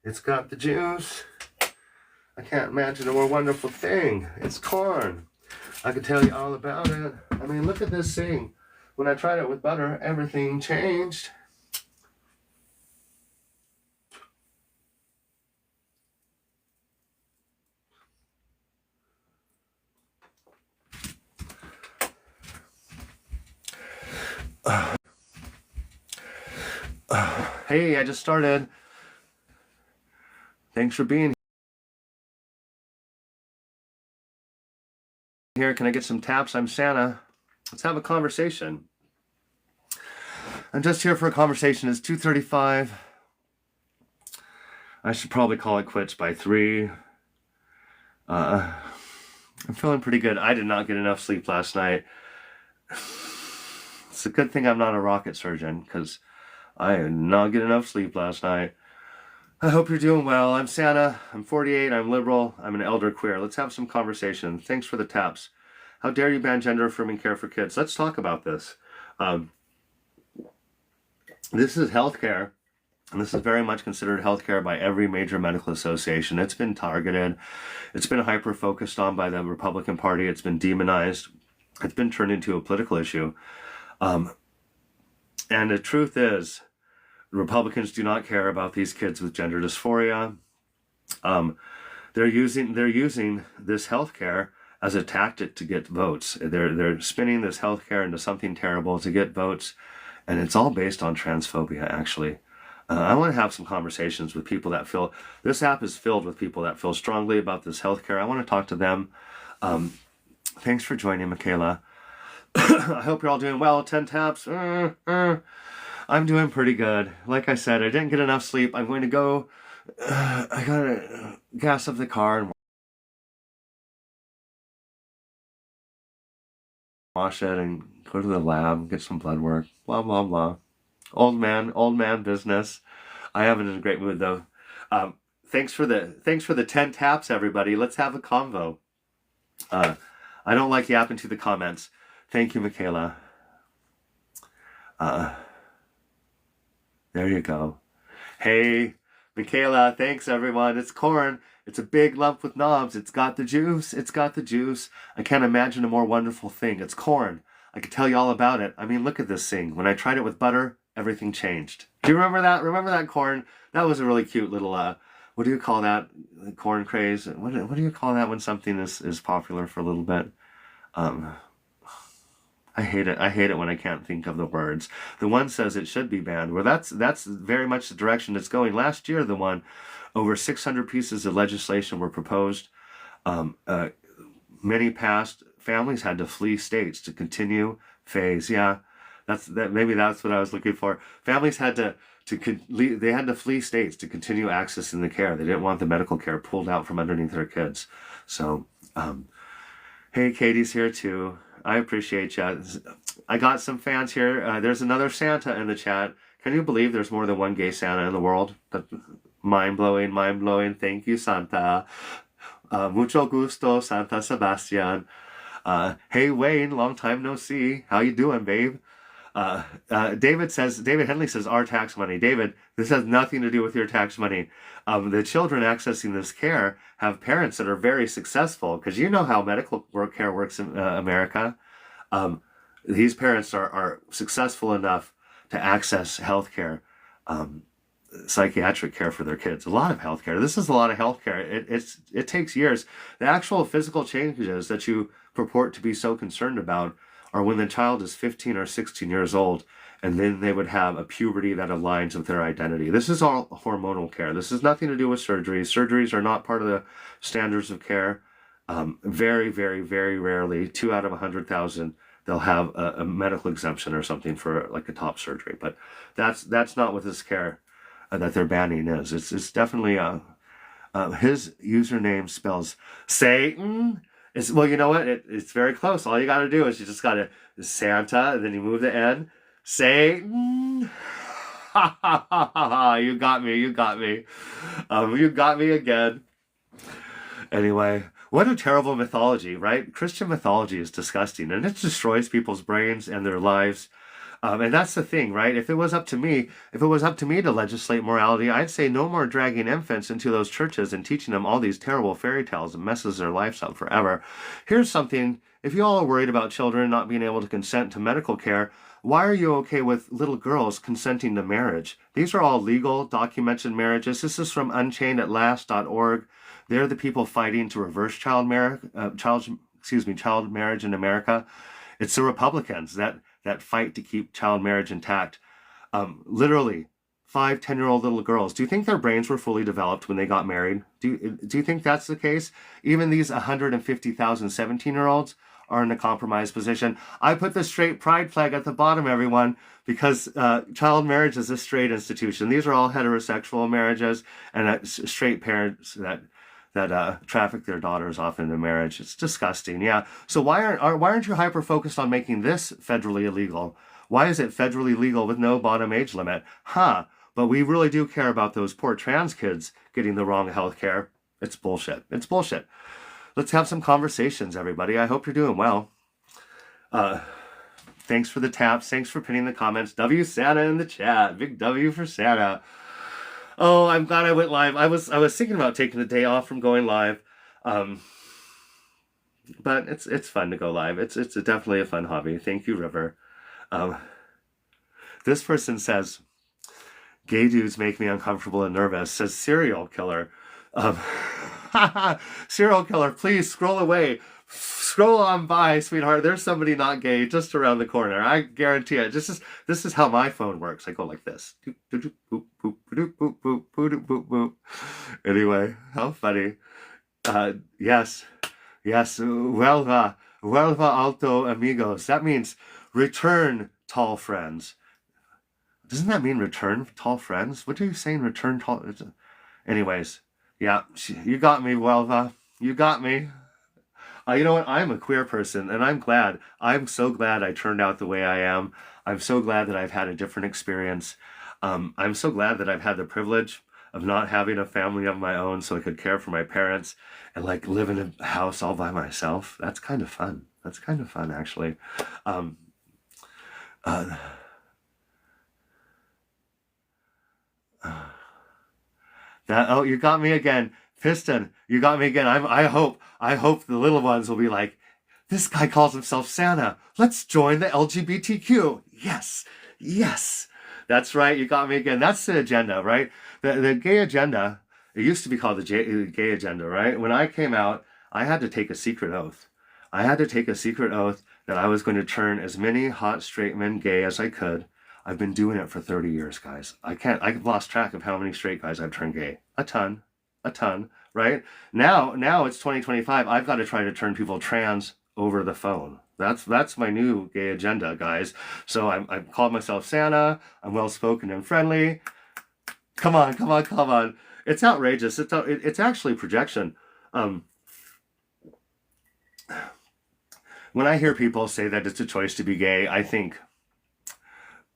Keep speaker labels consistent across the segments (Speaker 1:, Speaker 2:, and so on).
Speaker 1: It's got the juice. I can't imagine a more wonderful thing. It's corn. I could tell you all about it. I mean, look at this thing. When I tried it with butter, everything changed. Hey, I just started. Thanks for being here. Can I get some taps? I'm Santa. Let's have a conversation. I'm just here for a conversation. It's 2:35. I should probably call it quits by 3. I'm feeling pretty good. I did not get enough sleep last night. It's a good thing I'm not a rocket surgeon, because I did not get enough sleep last night. I hope you're doing well. I'm Santa. I'm 48. I'm liberal. I'm an elder queer. Let's have some conversation. Thanks for the taps. How dare you ban gender affirming care for kids? Let's talk about this. This is healthcare, and this is very much considered healthcare by every major medical association. It's been targeted. It's been hyper-focused on by the Republican Party. It's been demonized. It's been turned into a political issue. And the truth is, Republicans do not care about these kids with gender dysphoria. They're using this healthcare as a tactic to get votes. They're spinning this healthcare into something terrible to get votes, and it's all based on transphobia, actually. I want to have some conversations with people that feel, this app is filled with people that feel strongly about this healthcare. I want to talk to them. Thanks for joining, Michaela. I hope you're all doing well. 10 taps. I'm doing pretty good. Like I said, I didn't get enough sleep. I'm going to go, I gotta gas up the car and wash it and go to the lab, get some blood work, blah, blah, blah. Old man business. I am in a great mood though. Thanks for the 10 taps, everybody. Let's have a convo. I don't like yapping to the comments. Thank you, Michaela. There you go. Hey, Michaela, thanks everyone. It's corn. It's a big lump with knobs. It's got the juice. It's got the juice. I can't imagine a more wonderful thing. It's corn. I could tell you all about it. I mean, look at this thing. When I tried it with butter, everything changed. Do you remember that? Remember that corn? That was a really cute little, what do you call that? Corn craze? What do you call that when something is popular for a little bit? I hate it. I hate it when I can't think of the words. The one says it should be banned. Well, that's very much the direction it's going. Last year, the one, over 600 pieces of legislation were proposed. Many passed. Families had to flee states to continue phase. Yeah, maybe that's what I was looking for. Families had to flee states to continue accessing the care. They didn't want the medical care pulled out from underneath their kids. So, hey, Katie's here too. I appreciate you. I got some fans here. There's another Santa in the chat. Can you believe there's more than one gay Santa in the world? Mind-blowing, mind-blowing. Thank you, Santa. Mucho gusto, Santa Sebastian. Hey, Wayne, long time no see. How you doing, babe? David Henley says, our tax money. David, this has nothing to do with your tax money. The children accessing this care have parents that are very successful, because you know how medical care works in America. These parents are successful enough to access health care, psychiatric care for their kids. A lot of health care. This is a lot of health care. It takes years. The actual physical changes that you purport to be so concerned about are when the child is 15 or 16 years old, and then they would have a puberty that aligns with their identity. This is all hormonal care. This has nothing to do with surgeries. Surgeries are not part of the standards of care. Very, very, very rarely, 2 out of 100,000, they'll have a medical exemption or something for like a top surgery. But that's not what this care that they're banning is. It's definitely his username spells Satan. Well, you know what? It's very close. All you got to do is you just got to Santa, and then you move the N. Satan. Ha ha ha ha ha. You got me. You got me. You got me again. Anyway, what a terrible mythology, right? Christian mythology is disgusting, and it destroys people's brains and their lives. And that's the thing, right? If it was up to me, to legislate morality, I'd say no more dragging infants into those churches and teaching them all these terrible fairy tales and messes their lives up forever. Here's something, if you all are worried about children not being able to consent to medical care, why are you okay with little girls consenting to marriage? These are all legal, documented marriages. This is from unchainedAtlast.org. They're the people fighting to reverse child marriage in America. It's the Republicans that fight to keep child marriage intact. Literally, 5-10-year-old little girls. Do you think their brains were fully developed when they got married? Do you think that's the case? Even these 150,000 17-year-olds are in a compromised position. I put the straight pride flag at the bottom, everyone, because child marriage is a straight institution. These are all heterosexual marriages and straight parents that traffic their daughters off into marriage. It's disgusting. Yeah. So why aren't you hyper focused on making this federally illegal? Why is it federally legal with no bottom age limit? But we really do care about those poor trans kids getting the wrong health care. It's bullshit. It's bullshit. Let's have some conversations, everybody. I hope you're doing well. Thanks for the taps. Thanks for pinning the comments. W Santa in the chat. Big W for Santa. Oh, I'm glad I went live. I was thinking about taking the day off from going live. But it's fun to go live. It's definitely a fun hobby. Thank you, River. This person says, gay dudes make me uncomfortable and nervous, says serial killer. Serial killer, please scroll away. Scroll on by, sweetheart. There's somebody not gay just around the corner. I guarantee it. This is how my phone works. I go like this. Anyway, how funny. Yes. Vuelva alto amigos. That means return, tall friends. Doesn't that mean return, tall friends? What are you saying, return, tall? Anyways, yeah, you got me, Vuelva. You got me. You know what? I'm a queer person, and I'm glad. I'm so glad I turned out the way I am. I'm so glad that I've had a different experience. I'm so glad that I've had the privilege of not having a family of my own so I could care for my parents and like live in a house all by myself. That's kind of fun. That's kind of fun, actually. You got me again. Piston, you got me again. I hope the little ones will be like, this guy calls himself Santa. Let's join the LGBTQ. Yes. That's right. You got me again. That's the agenda, right? The gay agenda, it used to be called the gay agenda, right? When I came out, I had to take a secret oath. I had to take a secret oath that I was going to turn as many hot straight men gay as I could. I've been doing it for 30 years, guys. I've lost track of how many straight guys I've turned gay. A ton, right? Now it's 2025. I've got to try to turn people trans over the phone. That's my new gay agenda, guys. So I called myself Santa. I'm well-spoken and friendly. Come on. It's outrageous. It's actually projection. When I hear people say that it's a choice to be gay, I think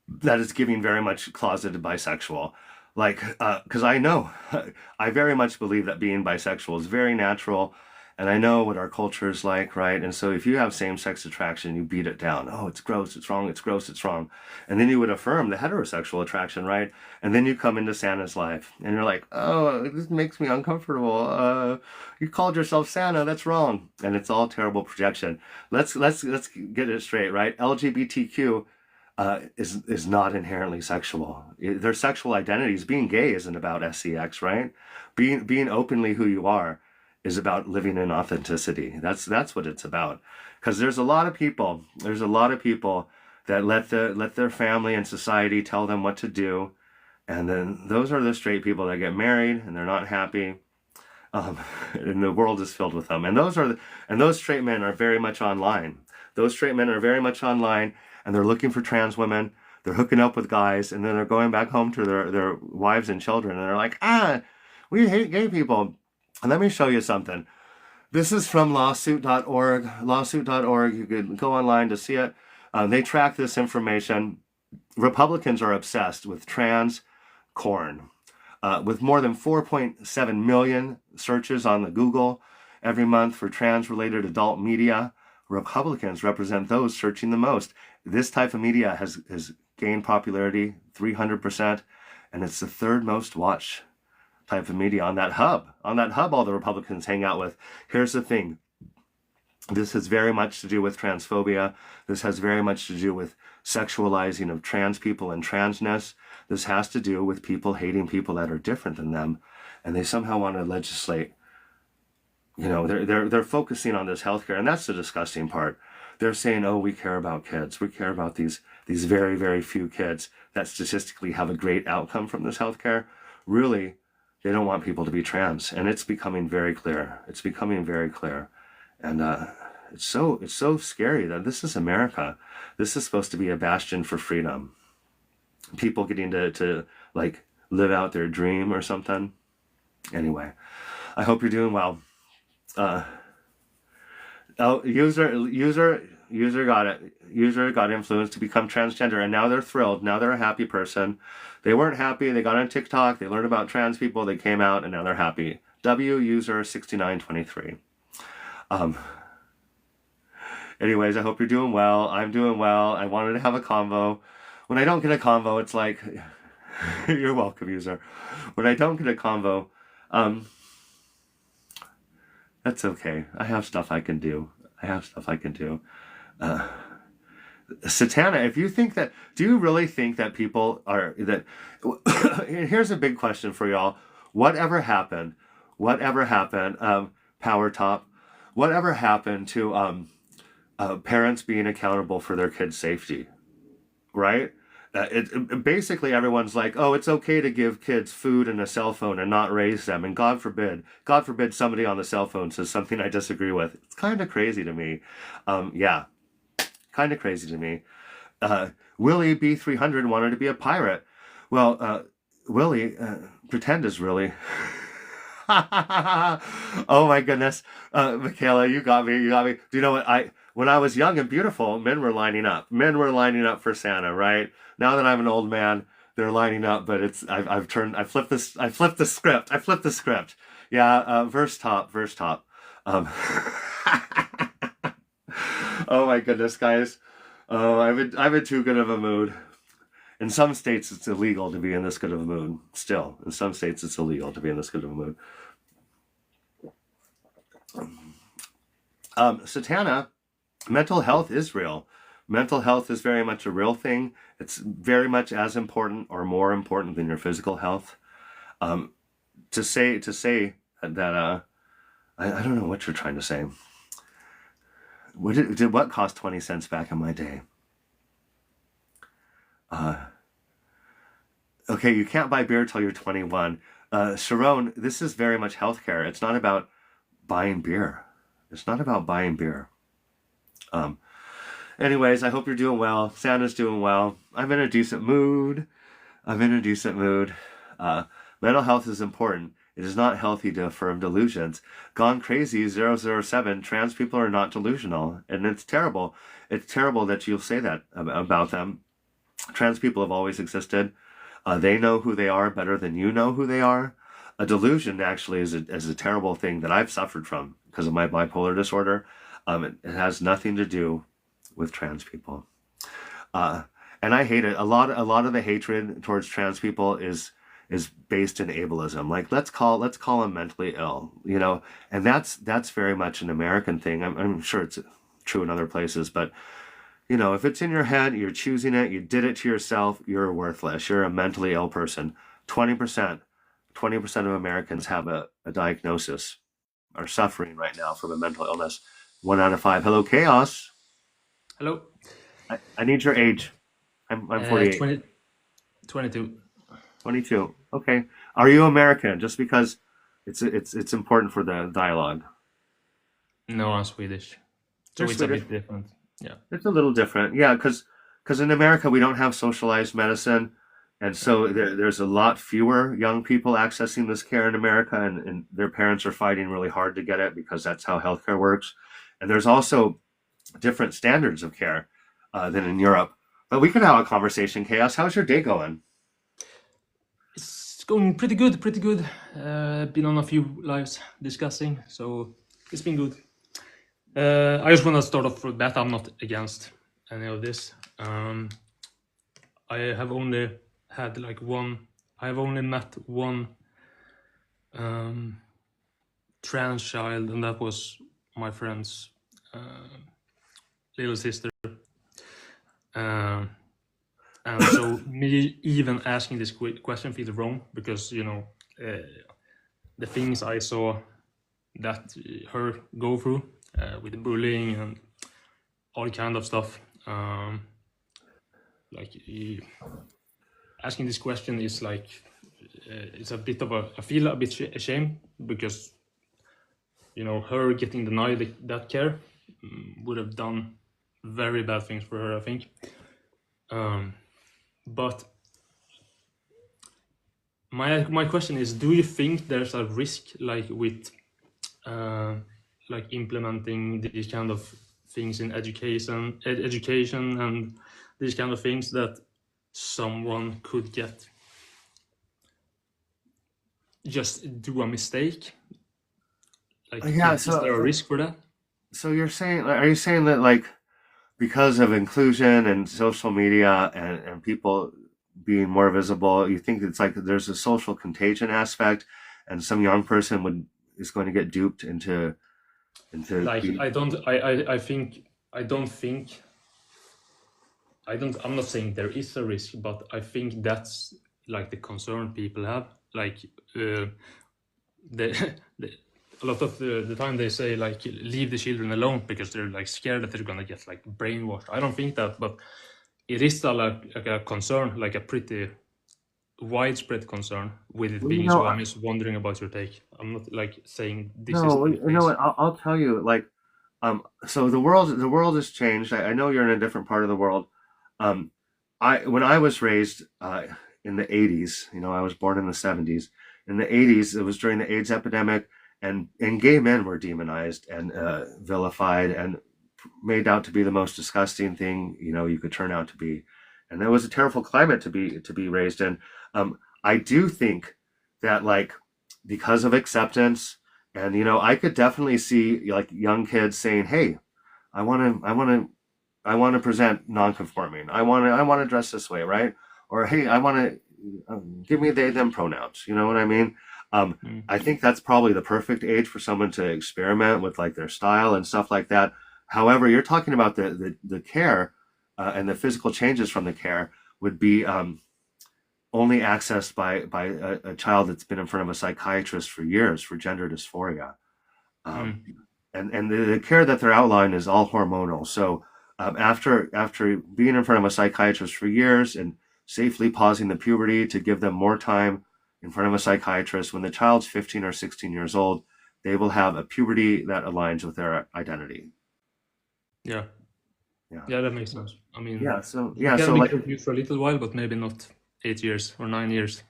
Speaker 1: that it's giving very much closeted bisexual. Like, because I know, I very much believe that being bisexual is very natural, and I know what our culture is like, right? And so if you have same-sex attraction, you beat it down. Oh, it's gross, it's wrong, it's gross, it's wrong. And then you would affirm the heterosexual attraction, right? And then you come into Santa's life, and you're like, oh, this makes me uncomfortable. You called yourself Santa, that's wrong. And it's all terrible projection. Let's get it straight, right? LGBTQ is not inherently sexual. Their sexual identities. Being gay isn't about sex, right? Being openly who you are is about living in authenticity. That's what it's about. Because there's a lot of people that let their family and society tell them what to do, and then those are the straight people that get married and they're not happy. And the world is filled with them. And those straight men are very much online. Those straight men are very much online, and they're looking for trans women. They're hooking up with guys, and then they're going back home to their wives and children, and they're like, we hate gay people. And let me show you something. This is from lawsuit.org. Lawsuit.org. You could go online to see it. They track this information. Republicans are obsessed with trans corn. With more than 4.7 million searches on the Google every month for trans-related adult media, Republicans represent those searching the most. this type of media has gained popularity 300%, and it's the third most watched type of media on that hub. On that hub, all the Republicans hang out with. Here's the thing. This has very much to do with transphobia. This has very much to do with sexualizing of trans people and transness. This has to do with people hating people that are different than them, and they somehow want to legislate. You know, they're focusing on this healthcare, and that's the disgusting part. They're saying, "Oh, we care about kids. We care about these very, very few kids that statistically have a great outcome from this healthcare." Really, they don't want people to be trans, and it's becoming very clear. It's becoming very clear, and it's so scary that this is America. This is supposed to be a bastion for freedom. People getting to like live out their dream or something. Anyway, I hope you're doing well. User got it. User got influenced to become transgender, and now they're thrilled. Now they're a happy person. They weren't happy. They got on TikTok. They learned about trans people. They came out, and now they're happy. W user 6923. Anyways, I hope you're doing well. I'm doing well. I wanted to have a convo. When I don't get a convo, it's like, you're welcome, user. When I don't get a convo, that's okay. I have stuff I can do. Satana, if you think that, do you really think that people are, that, here's a big question for y'all. Whatever happened, Power Top, whatever happened to parents being accountable for their kids' safety, right? Basically everyone's like, oh, it's okay to give kids food and a cell phone and not raise them. And God forbid somebody on the cell phone says something I disagree with. It's kind of crazy to me. Yeah, kind of crazy to me. Willie B300 wanted to be a pirate. Well, Willie, pretend is really... Oh my goodness. Michaela, you got me. Do you know what? When I was young and beautiful, men were lining up. Men were lining up for Santa, right? Now that I'm an old man, they're lining up, but I flipped the script. Yeah, verse top. Oh my goodness, guys. Oh, I'm in too good of a mood. In some states, it's illegal to be in this good of a mood. Still, in some states, it's illegal to be in this good of a mood. Satana, mental health is real. Mental health is very much a real thing. It's very much as important or more important than your physical health. To say that I don't know what you're trying to say. What cost 20 cents back in my day? Okay, you can't buy beer till you're 21. Sharon, this is very much healthcare. It's not about buying beer. Anyways, I hope you're doing well. Santa's doing well. I'm in a decent mood. Mental health is important. It is not healthy to affirm delusions. Gone Crazy 007, trans people are not delusional. And it's terrible. It's terrible that you'll say that about them. Trans people have always existed. They know who they are better than you know who they are. A delusion actually is a terrible thing that I've suffered from because of my bipolar disorder. It has nothing to do with trans people. And I hate it. A lot of the hatred towards trans people is based in ableism. Like, let's call them mentally ill, you know, and that's very much an American thing. I'm sure it's true in other places, but you know, if it's in your head, you're choosing it, you did it to yourself, you're worthless. You're a mentally ill person. 20% of Americans have a diagnosis, are suffering right now from a mental illness. 1 out of 5. Hello, Chaos.
Speaker 2: Hello.
Speaker 1: I need your age. I'm 48.
Speaker 2: 22.
Speaker 1: 22. Okay. Are you American? Just because it's important for the dialogue.
Speaker 2: No, I'm Swedish. So
Speaker 1: You're
Speaker 2: it's
Speaker 1: Swedish.
Speaker 2: a bit different. Yeah.
Speaker 1: It's a little different. Yeah, because in America we don't have socialized medicine, and so there's a lot fewer young people accessing this care in America, and their parents are fighting really hard to get it because that's how healthcare works. And there's also different standards of care than in Europe. But we could have a conversation, Chaos. How's your day going?
Speaker 2: It's going pretty good. Been on a few lives discussing, so it's been good. I just want to start off with that. I'm not against any of this. Um, I have only had like one. I have only met one trans child, and that was my friend's little sister. And so me even asking this question feels wrong because the things I saw that her go through with the bullying and all kind of stuff. Asking this question is like it's a bit of I feel a bit ashamed because her getting denied that care would have done very bad things for her, I think. But my question is, do you think there's a risk like with like implementing these kind of things in education and these kind of things that someone could just do a mistake? Like, is there a risk for that?
Speaker 1: So are you saying that like because of inclusion and social media and people being more visible, you think it's like there's a social contagion aspect, and some young person is going to get duped into
Speaker 2: like
Speaker 1: being,
Speaker 2: I'm not saying there is a risk, but I think that's like the concern people have. Like the a lot of the time they say like leave the children alone because they're like scared that they're gonna get like brainwashed. I don't think that, but it is still like a concern, like a pretty widespread concern with it
Speaker 1: well,
Speaker 2: being so. I'm just wondering about your take. I'm not like saying this is
Speaker 1: no,
Speaker 2: the
Speaker 1: you know
Speaker 2: case.
Speaker 1: what? I'll tell you. Like, so the world has changed. I know you're in a different part of the world. Um, when I was raised in the '80s, I was born in the '70s. In the '80s, it was during the AIDS epidemic, and gay men were demonized and vilified and made out to be the most disgusting thing you could turn out to be, and it was a terrible climate to be raised in. I do think that like because of acceptance, and I could definitely see like young kids saying, "Hey, I want to present non-conforming. I want to dress this way, right?" Or, "Hey, I want to give me they them pronouns." You know what I mean? I think that's probably the perfect age for someone to experiment with like their style and stuff like that. However, you're talking about the care and the physical changes from the care would be only accessed by a child that's been in front of a psychiatrist for years for gender dysphoria. Um, and the care that they're outlined is all hormonal. So after being in front of a psychiatrist for years and safely pausing the puberty to give them more time in front of a psychiatrist, when the child's 15 or 16 years old, they will have a puberty that aligns with their identity.
Speaker 2: Yeah.
Speaker 1: Yeah.
Speaker 2: Yeah, that makes sense. I mean,
Speaker 1: You can
Speaker 2: be
Speaker 1: like,
Speaker 2: confused for a little while, but maybe not 8 years or 9 years.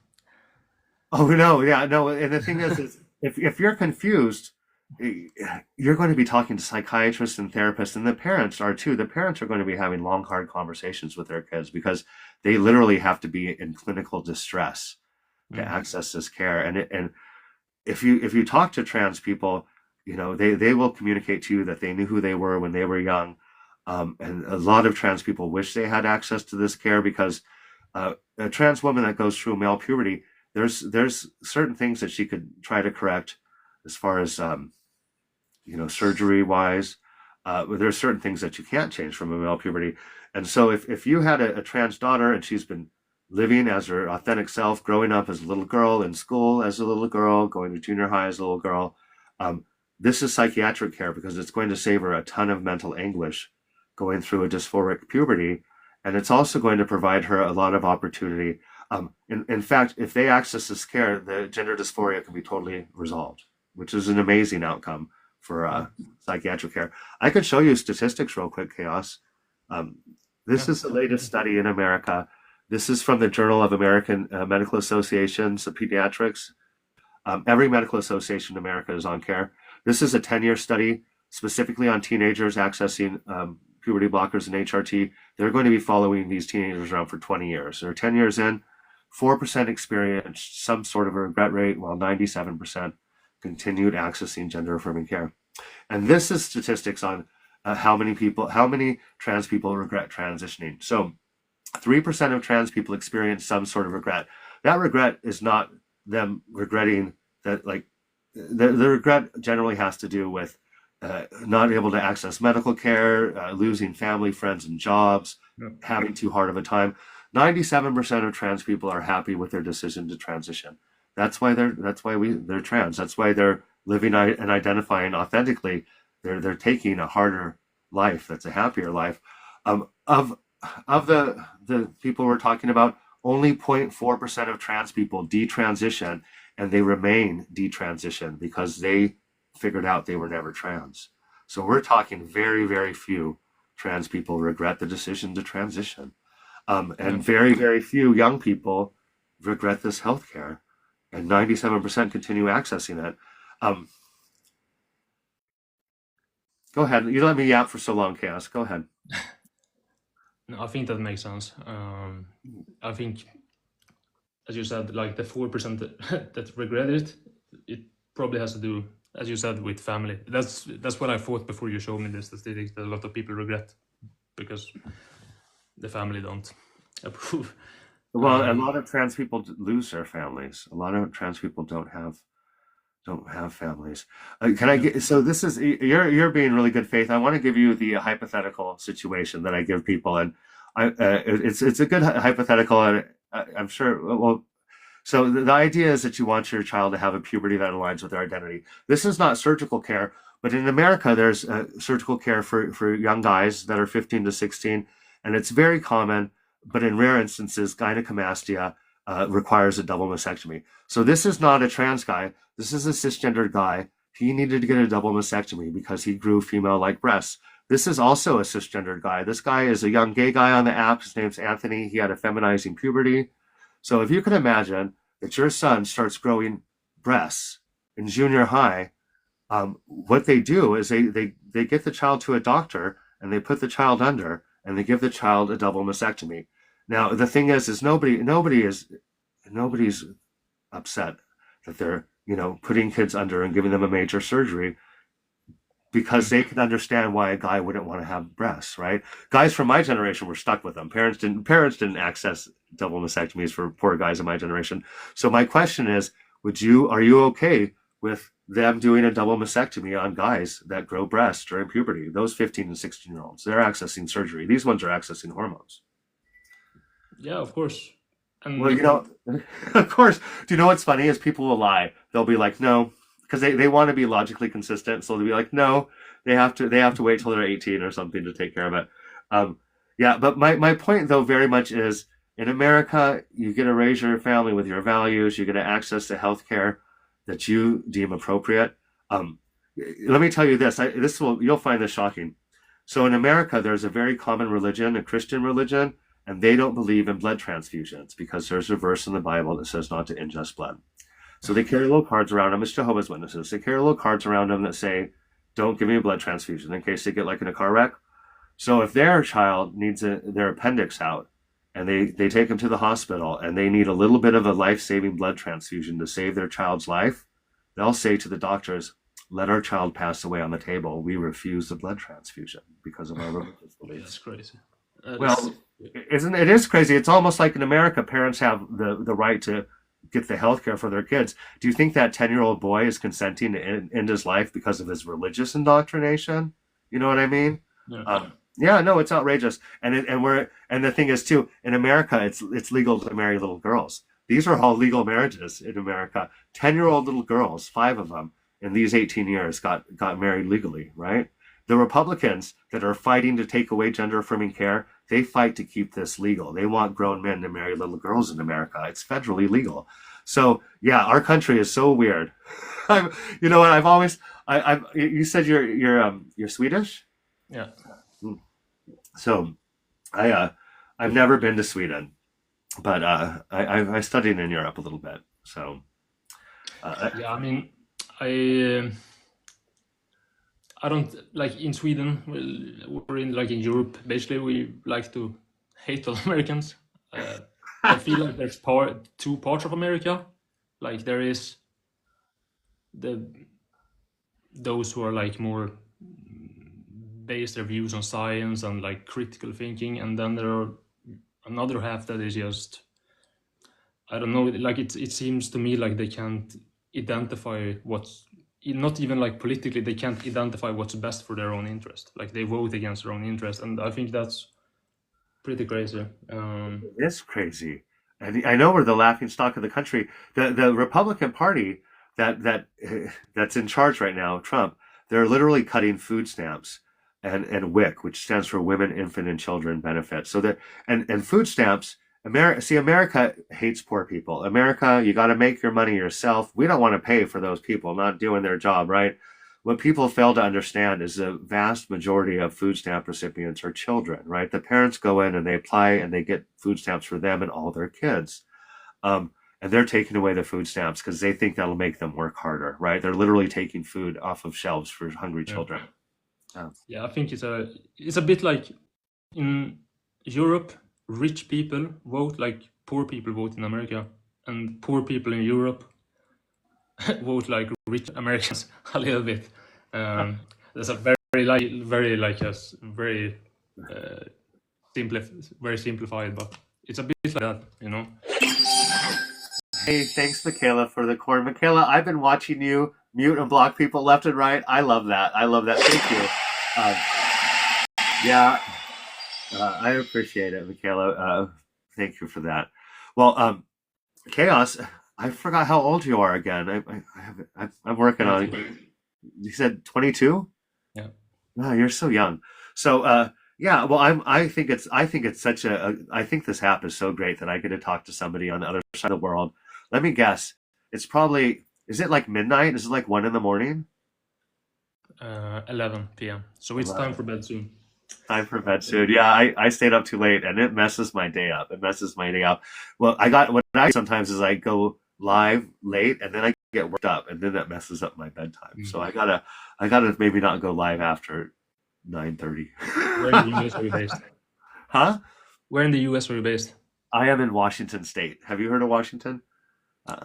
Speaker 1: oh no, yeah, no. And the thing is if you're confused, you're going to be talking to psychiatrists and therapists, and the parents are too. The parents are going to be having long, hard conversations with their kids because they literally have to be in clinical distress to access this care. And if you talk to trans people, they will communicate to you that they knew who they were when they were young, and a lot of trans people wish they had access to this care because a trans woman that goes through male puberty, there's certain things that she could try to correct as far as surgery wise. There's certain things that you can't change from a male puberty, and so if you had a trans daughter and she's been living as her authentic self, growing up as a little girl, in school as a little girl, going to junior high as a little girl, this is psychiatric care because it's going to save her a ton of mental anguish going through a dysphoric puberty, and it's also going to provide her a lot of opportunity. In fact, if they access this care, the gender dysphoria can be totally resolved, which is an amazing outcome for psychiatric care. I could show you statistics real quick, Chaos. This is the latest study in America. This is from the Journal of American Medical Associations of Pediatrics. Every medical association in America is on care. This is a 10-year study specifically on teenagers accessing puberty blockers and HRT. They're going to be following these teenagers around for 20 years. They're 10 years in, 4% experienced some sort of a regret rate, while 97% continued accessing gender affirming care. And this is statistics on how many trans people regret transitioning. So 3% of trans people experience some sort of regret. That regret is not them regretting that, like, the regret generally has to do with not able to access medical care, losing family, friends, and jobs,
Speaker 2: Yeah.
Speaker 1: having too hard of a time. 97% of trans people are happy with their decision to transition. They're trans. That's why they're living and identifying authentically. They're taking a harder life. That's a happier life. Of the people we're talking about, only 0.4% of trans people detransition, and they remain detransition because they figured out they were never trans. So we're talking very, very few trans people regret the decision to transition. And very, very few young people regret this healthcare, and 97% continue accessing it. Go ahead. You let me yap for so long, Chaos. Go ahead.
Speaker 2: No, I think that makes sense. I think, as you said, like the 4% that regret it, it probably has to do, as you said, with family. That's what I thought before you showed me the statistics, that a lot of people regret because the family don't approve.
Speaker 1: Well, a lot of trans people lose their families. A lot of trans people don't have families. Can I get, so this is, you're being really good faith. I want to give you the hypothetical situation that I give people, and it's a good hypothetical, and I'm sure. Well, so the idea is that you want your child to have a puberty that aligns with their identity. This is not surgical care, but in America, there's surgical care for young guys that are 15 to 16, and it's very common. But in rare instances, gynecomastia requires a double mastectomy. So this is not a trans guy. This is a cisgendered guy. He needed to get a double mastectomy because he grew female-like breasts. This is also a cisgendered guy. This guy is a young gay guy on the app. His name's Anthony. He had a feminizing puberty. So if you can imagine that your son starts growing breasts in junior high, what they do is they get the child to a doctor and they put the child under and they give the child a double mastectomy. Now the thing is nobody's upset that they're putting kids under and giving them a major surgery, because they can understand why a guy wouldn't want to have breasts, right? Guys from my generation were stuck with them. Parents didn't access double mastectomies for poor guys in my generation. So my question is, are you okay with them doing a double mastectomy on guys that grow breasts during puberty? Those 15 and 16-year-olds, they're accessing surgery. These ones are accessing hormones.
Speaker 2: Yeah, of course. And
Speaker 1: Well, of course. Do you know what's funny is people will lie. They'll be like, no, because they want to be logically consistent. So they'll be like, no, they have to wait till they're 18 or something to take care of it. Yeah, but my point though very much is, in America, you get to raise your family with your values. You get access to healthcare that you deem appropriate. Let me tell you this. You'll find this shocking. So in America, there's a very common religion, a Christian religion, and they don't believe in blood transfusions because there's a verse in the Bible that says not to ingest blood. So they carry little cards around them. It's Jehovah's Witnesses. They carry little cards around them that say, don't give me a blood transfusion in case they get like in a car wreck. So if their child needs their appendix out and they take them to the hospital and they need a little bit of a life-saving blood transfusion to save their child's life, they'll say to the doctors, let our child pass away on the table. We refuse the blood transfusion because of our religious beliefs.
Speaker 2: That's crazy.
Speaker 1: Well, it is crazy. It's almost like in America, parents have the right to get the health care for their kids. Do you think that 10-year-old boy is consenting to end his life because of his religious indoctrination? You know what I mean?
Speaker 2: Yeah.
Speaker 1: Yeah, no, it's outrageous. And the thing is too, in America, it's legal to marry little girls. These are all legal marriages in America. 10-year-old little girls, 5 of them in these 18 years got married legally, right? The Republicans that are fighting to take away gender affirming care, they fight to keep this legal. They want grown men to marry little girls in America. It's federally legal. So yeah, our country is so weird. You know what? You said you're Swedish?
Speaker 2: Yeah.
Speaker 1: So I've never been to Sweden, but I studied in Europe a little bit. So
Speaker 2: Yeah, I mean, I don't like in Sweden. We're in like in Europe. Basically, we like to hate all Americans. I feel like there's two parts of America. Like there is those who are like more base their views on science and like critical thinking, and then there are another half that is just, I don't know, like it seems to me like they can't identify what's, not even like politically, they can't identify what's best for their own interest. Like they vote against their own interest, and I think that's pretty crazy.
Speaker 1: It's crazy. And I know we're the laughing stock of the country. The Republican Party that's in charge right now, Trump, they're literally cutting food stamps and WIC, which stands for Women, Infant, and Children Benefits. So that and food stamps. America hates poor people. America, you got to make your money yourself. We don't want to pay for those people not doing their job, right? What people fail to understand is the vast majority of food stamp recipients are children, right? The parents go in and they apply and they get food stamps for them and all their kids. And they're taking away the food stamps because they think that'll make them work harder, right? They're literally taking food off of shelves for hungry
Speaker 2: Yeah.
Speaker 1: children.
Speaker 2: Yeah, I think it's a bit like in Europe, rich people vote like poor people vote in America, and poor people in Europe vote like rich Americans a little bit. There's a very like a very very simplified, but it's a bit like that, you know.
Speaker 1: Hey, thanks, Michaela, for the corn. Michaela, I've been watching you mute and block people left and right. I love that. I love that. Thank you. Yeah, I appreciate it, Michaela. Thank you for that. Well, Chaos, I forgot how old you are again. I'm working on it. You said 22?
Speaker 2: Yeah.
Speaker 1: Oh, you're so young. So, yeah, well, I think it's such I think this app is so great that I get to talk to somebody on the other side of the world. Let me guess. It's probably, is it like midnight? Is it like 1 in the morning?
Speaker 2: 11 p.m. So it's time for bed soon.
Speaker 1: Time for bed soon. Yeah, I stayed up too late and it messes my day up. It messes my day up. Well, what I sometimes is I go live late and then I get worked up and then that messes up my bedtime. So I gotta maybe not go live after 9:30.
Speaker 2: Where in the US are you based?
Speaker 1: Huh?
Speaker 2: Where in the US are you based?
Speaker 1: I am in Washington State. Have you heard of Washington?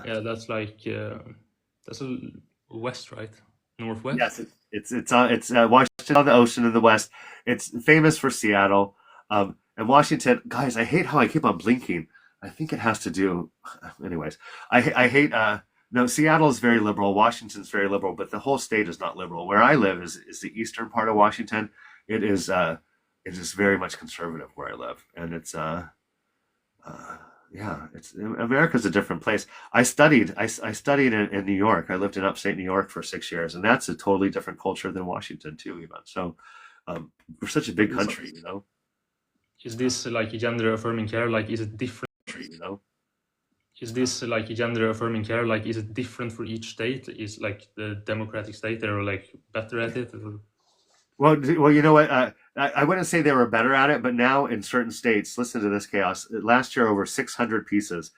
Speaker 2: Yeah, that's like that's a west, right? Northwest.
Speaker 1: Yes, it's Washington on the ocean in the west. It's famous for Seattle, and Washington. Guys, I hate how I keep on blinking. I think it has to do. Anyways, I hate. No, Seattle is very liberal. Washington's very liberal, but the whole state is not liberal. Where I live is the eastern part of Washington. It is very much conservative where I live, and it's yeah, it's America's a different place. I studied in New York. I lived in upstate New York for 6 years, and that's a totally different culture than Washington too, even. So we're such a big country, you know.
Speaker 2: Is this like gender affirming care? Like, is it different?
Speaker 1: You know.
Speaker 2: Is this like gender affirming care? Like, is it different for each state? Is like the Democratic state they're like better at it? Or...
Speaker 1: Well, you know what? I wouldn't say they were better at it, but now in certain states, listen to this, Chaos. Last year, over 600 pieces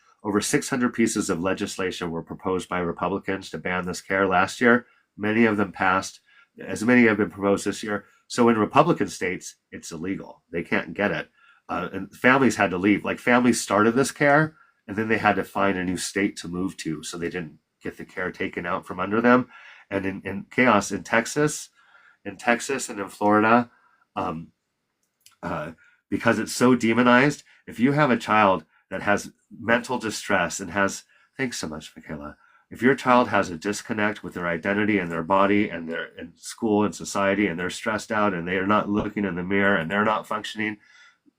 Speaker 1: of legislation were proposed by Republicans to ban this care last year. Many of them passed. As many have been proposed this year. So in Republican states, it's illegal. They can't get it. And families had to leave. Like families started this care, and then they had to find a new state to move to, so they didn't get the care taken out from under them. And in Chaos, in Texas and in Florida, because it's so demonized, if you have a child that has mental distress and has, thanks so much, Michaela. If your child has a disconnect with their identity and their body and they're in school and society and they're stressed out and they are not looking in the mirror and they're not functioning,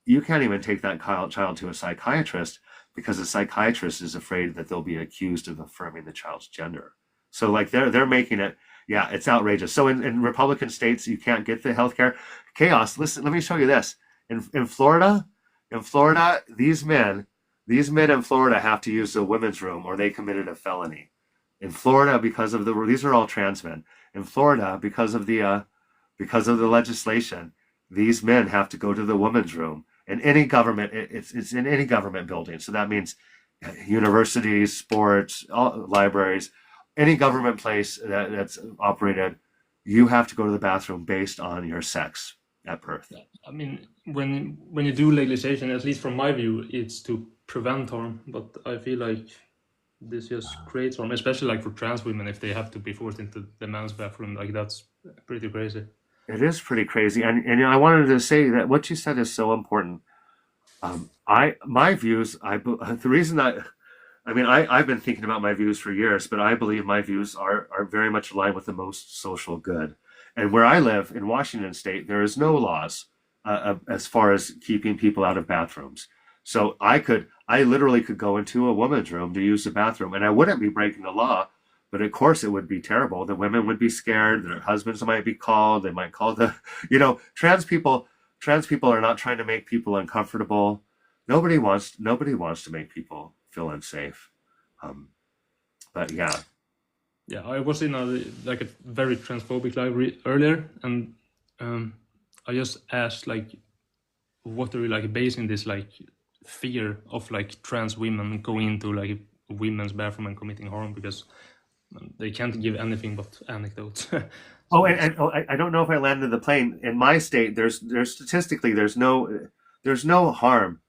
Speaker 1: you can't even take that child to a psychiatrist because the psychiatrist is afraid that they'll be accused of affirming the child's gender. So like they're making it, yeah, it's outrageous. So in Republican states, you can't get the healthcare. Chaos. Listen, let me show you this. In Florida, these men in Florida have to use the women's room or they committed a felony. In Florida, because of these are all trans men. In Florida, because of the legislation, these men have to go to the women's room. In any government, it's in any government building. So that means universities, sports, libraries, any government place that's operated, you have to go to the bathroom based on your sex at birth.
Speaker 2: I mean, when you do legislation, at least from my view, it's to prevent harm. But I feel like this just creates harm, especially like for trans women if they have to be forced into the men's bathroom. Like that's pretty crazy.
Speaker 1: It is pretty crazy, and you know, I wanted to say that what you said is so important. I my views, the reason I mean, I've been thinking about my views for years, but I believe my views are very much aligned with the most social good. And where I live in Washington State, there is no laws as far as keeping people out of bathrooms. So I literally could go into a woman's room to use the bathroom, and I wouldn't be breaking the law. But of course, it would be terrible. The women would be scared. Their husbands might be called. They might call the, you know, Trans people are not trying to make people uncomfortable. Nobody wants to make people feel unsafe. Um, but yeah,
Speaker 2: Yeah, I was in a like a very transphobic library earlier, and um, I just asked like, what are you like basing this like fear of like trans women going into like women's bathroom and committing harm, because they can't give anything but anecdotes.
Speaker 1: oh,
Speaker 2: So it's
Speaker 1: I don't know if I landed the plane. In my state, there's statistically there's no harm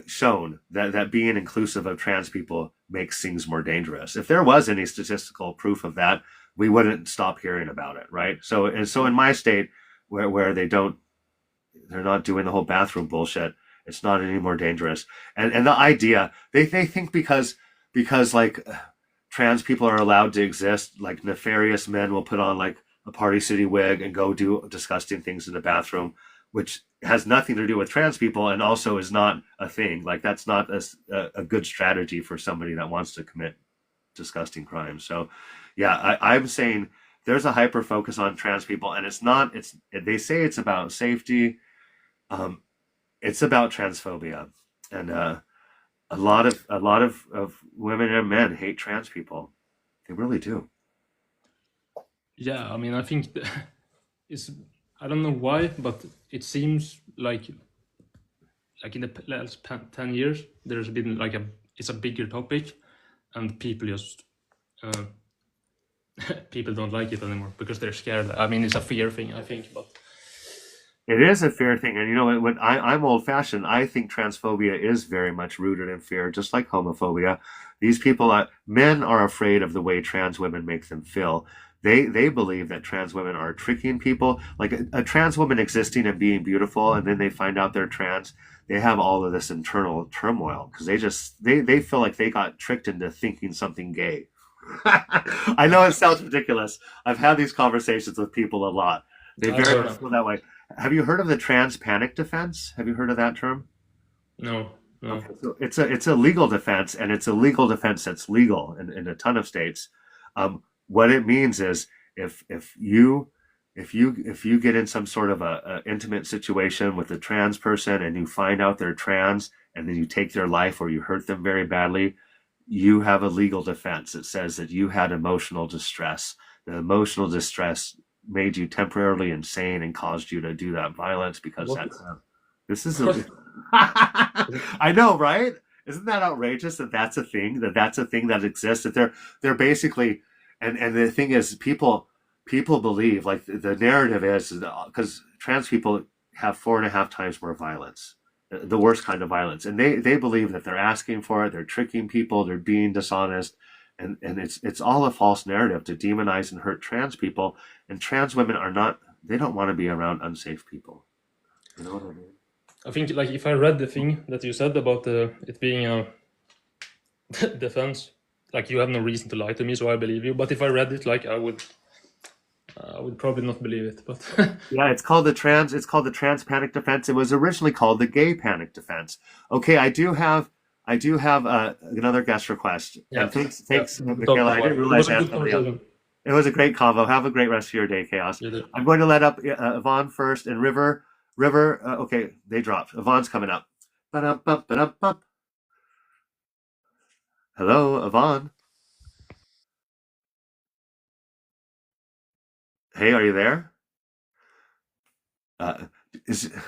Speaker 1: shown that being inclusive of trans people makes things more dangerous. If there was any statistical proof of that, we wouldn't stop hearing about it, right? So in my state, where they're not doing the whole bathroom bullshit. It's not any more dangerous. And the idea they think because like trans people are allowed to exist, like nefarious men will put on like a Party City wig and go do disgusting things in the bathroom, which has nothing to do with trans people and also is not a thing. Like that's not a good strategy for somebody that wants to commit disgusting crimes. So yeah, I'm saying there's a hyper focus on trans people, and it's not. It's they say it's about safety. Um, it's about transphobia, and a lot of women and men hate trans people. They really do.
Speaker 2: yeah, I mean, I think it's, I don't know why, but it seems like in the last 10 years there's been like a, it's a bigger topic, and people just uh, people don't like it anymore because they're scared. I mean, it's a fear thing, I think, but
Speaker 1: It is a fair thing, and you know when I'm old fashioned, I think transphobia is very much rooted in fear, just like homophobia. These people, men are afraid of the way trans women make them feel. They believe that trans women are tricking people, like a trans woman existing and being beautiful, and then they find out they're trans. They have all of this internal turmoil because they feel like they got tricked into thinking something gay. I know it sounds ridiculous. I've had these conversations with people a lot. They
Speaker 2: I've
Speaker 1: very
Speaker 2: heard
Speaker 1: much
Speaker 2: that.
Speaker 1: feel that way. Have you heard of the trans panic defense? Have you heard of that term?
Speaker 2: No, no.
Speaker 1: Okay, so it's a legal defense, and it's a legal defense that's legal in a ton of states. What it means is if you get in some sort of a intimate situation with a trans person and you find out they're trans and then you take their life or you hurt them very badly, you have a legal defense. It says that you had emotional distress. The emotional distress made you temporarily insane and caused you to do that violence because
Speaker 2: What?
Speaker 1: that's this is a I know, right? Isn't that outrageous that that's a thing that exists that they're basically and the thing is people believe like the narrative is because trans people have 4.5 times more violence, the worst kind of violence, and they believe that they're asking for it, they're tricking people, they're being dishonest, and it's all a false narrative to demonize and hurt trans people, and trans women are not, they don't want to be around unsafe people. You know what I mean?
Speaker 2: I think like if I read the thing that you said about it being a defense, like you have no reason to lie to me, so I believe you. But if I read it, like I would probably not believe it. But
Speaker 1: Yeah, it's called the trans panic defense. It was originally called the gay panic defense. Okay, I do have another guest request.
Speaker 2: yeah,
Speaker 1: And thanks
Speaker 2: yeah,
Speaker 1: thanks
Speaker 2: we talked
Speaker 1: Michaela. I
Speaker 2: before.
Speaker 1: didn't
Speaker 2: It
Speaker 1: realize
Speaker 2: was a
Speaker 1: I had
Speaker 2: good
Speaker 1: somebody else.
Speaker 2: conversation.
Speaker 1: It was a great convo. Have a great rest of your day, Chaos.
Speaker 2: You did.
Speaker 1: I'm going to let up Yvonne first and River. Okay, they dropped. Yvonne's coming up. Ba-dum-bum, ba-dum-bum. Hello, Yvonne. Hey, are you there? Uh,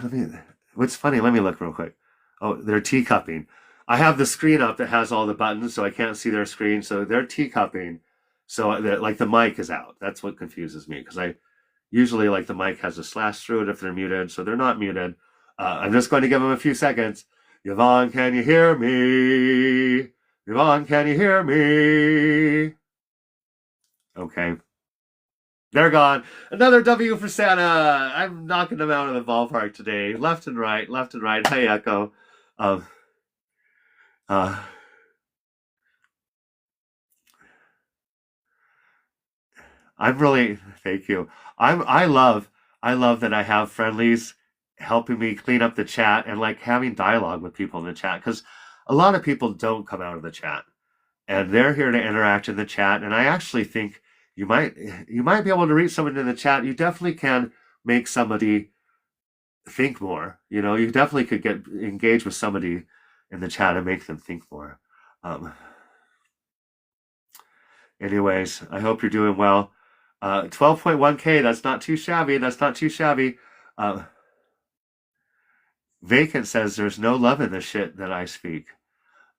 Speaker 1: let me. What's funny? Let me look real quick. Oh, they're teacupping. I have the screen up that has all the buttons, so I can't see their screen. So they're teacupping. So like the mic is out. That's what confuses me because I usually like the mic has a slash through it if they're muted. So they're not muted. I'm just going to give them a few seconds. Yvonne, can you hear me? Yvonne, can you hear me? Okay. They're gone. Another W for Santa. I'm knocking them out of the ballpark today, left and right, left and right. Hey, Echo. Um, uh, I'm really thank you. I love that I have friendlies helping me clean up the chat and like having dialogue with people in the chat because a lot of people don't come out of the chat and they're here to interact in the chat. And I actually think you might you might be able to reach someone in the chat. You definitely can make somebody think more. You know, you definitely could get engaged with somebody in the chat and make them think more. Um, anyways, I hope you're doing well. 12.1K, that's not too shabby. That's not too shabby. Uh, Vacant says there's no love in the shit that I speak.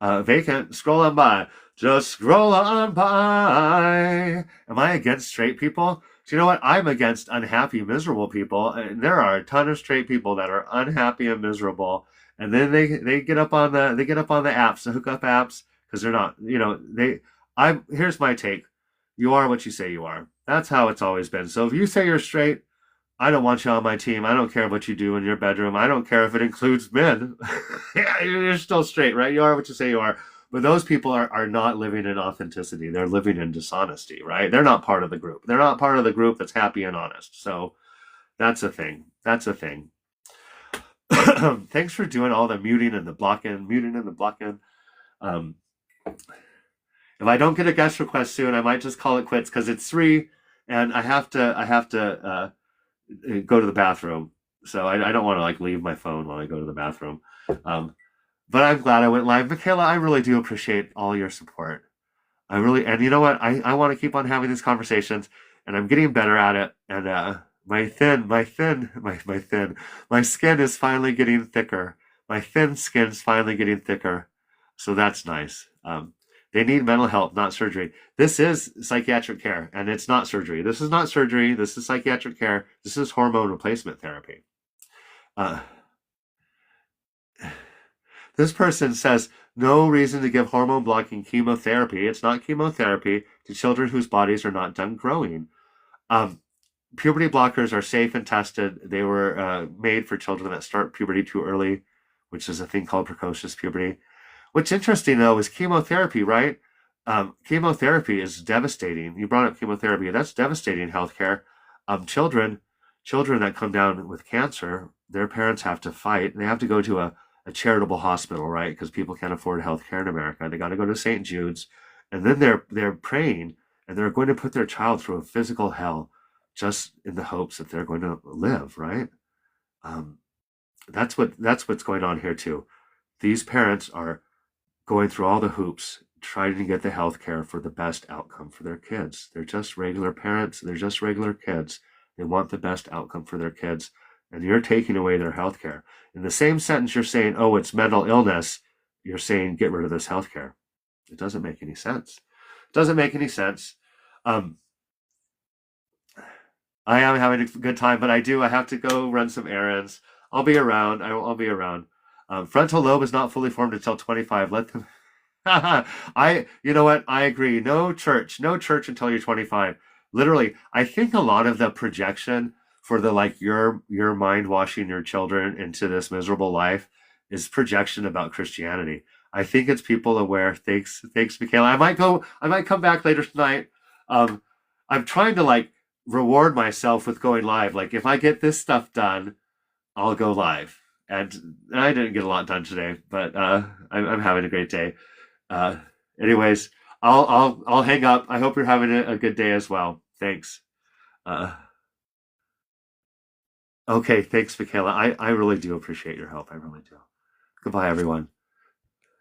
Speaker 1: Vacant, scroll on by. Just scroll on by. Am I against straight people? Do you know what? I'm against unhappy, miserable people. And there are a ton of straight people that are unhappy and miserable. And then they get up on the apps, the hookup apps, because they're not, you know, here's my take. You are what you say you are. That's how it's always been. So if you say you're straight, I don't want you on my team. I don't care what you do in your bedroom. I don't care if it includes men. Yeah, you're still straight, right? You are what you say you are. But those people are not living in authenticity. They're living in dishonesty, right? They're not part of the group. They're not part of the group that's happy and honest. So that's a thing. That's a thing. Thanks for doing all the muting and the blocking. If I don't get a guest request soon, I might just call it quits because it's 3 and I have to go to the bathroom. So I don't want to like leave my phone while I go to the bathroom. But I'm glad I went live. Michaela, I really do appreciate all your support. And you know what? I want to keep on having these conversations and I'm getting better at it. And my skin is finally getting thicker. My thin skin's finally getting thicker. So that's nice. They need mental health, not surgery. This is psychiatric care, and it's not surgery. This is not surgery. This is psychiatric care. This is hormone replacement therapy. This person says, no reason to give hormone blocking chemotherapy. It's not chemotherapy to children whose bodies are not done growing. Puberty blockers are safe and tested. They were made for children that start puberty too early, which is a thing called precocious puberty. What's interesting, though, is chemotherapy, right? Chemotherapy is devastating. You brought up chemotherapy. That's devastating in healthcare. Children that come down with cancer, their parents have to fight. They have to go to a charitable hospital, right? Because people can't afford healthcare in America. They got to go to St. Jude's. And then they're praying, and they're going to put their child through a physical hell just in the hopes that they're going to live, right? That's what's going on here, too. These parents are going through all the hoops, trying to get the health care for the best outcome for their kids. They're just regular parents. They're just regular kids. They want the best outcome for their kids. And you're taking away their health care. In the same sentence, you're saying, oh, it's mental illness. You're saying, get rid of this health care. It doesn't make any sense. It doesn't make any sense. I am having a good time, but I have to go run some errands. I'll be around. I'll be around. Frontal lobe is not fully formed until 25. Let them. You know what? I agree. No church until you're 25. Literally, I think a lot of the projection for the like your mind washing your children into this miserable life is projection about Christianity. I think it's people aware. Thanks, Michaela. I might come back later tonight. I'm trying to like reward myself with going live. Like if I get this stuff done, I'll go live. And I didn't get a lot done today, but I'm having a great day. Anyways, I'll hang up. I hope you're having a good day as well. Thanks. Okay, thanks, Michaela. I really do appreciate your help. I really do. Goodbye, everyone.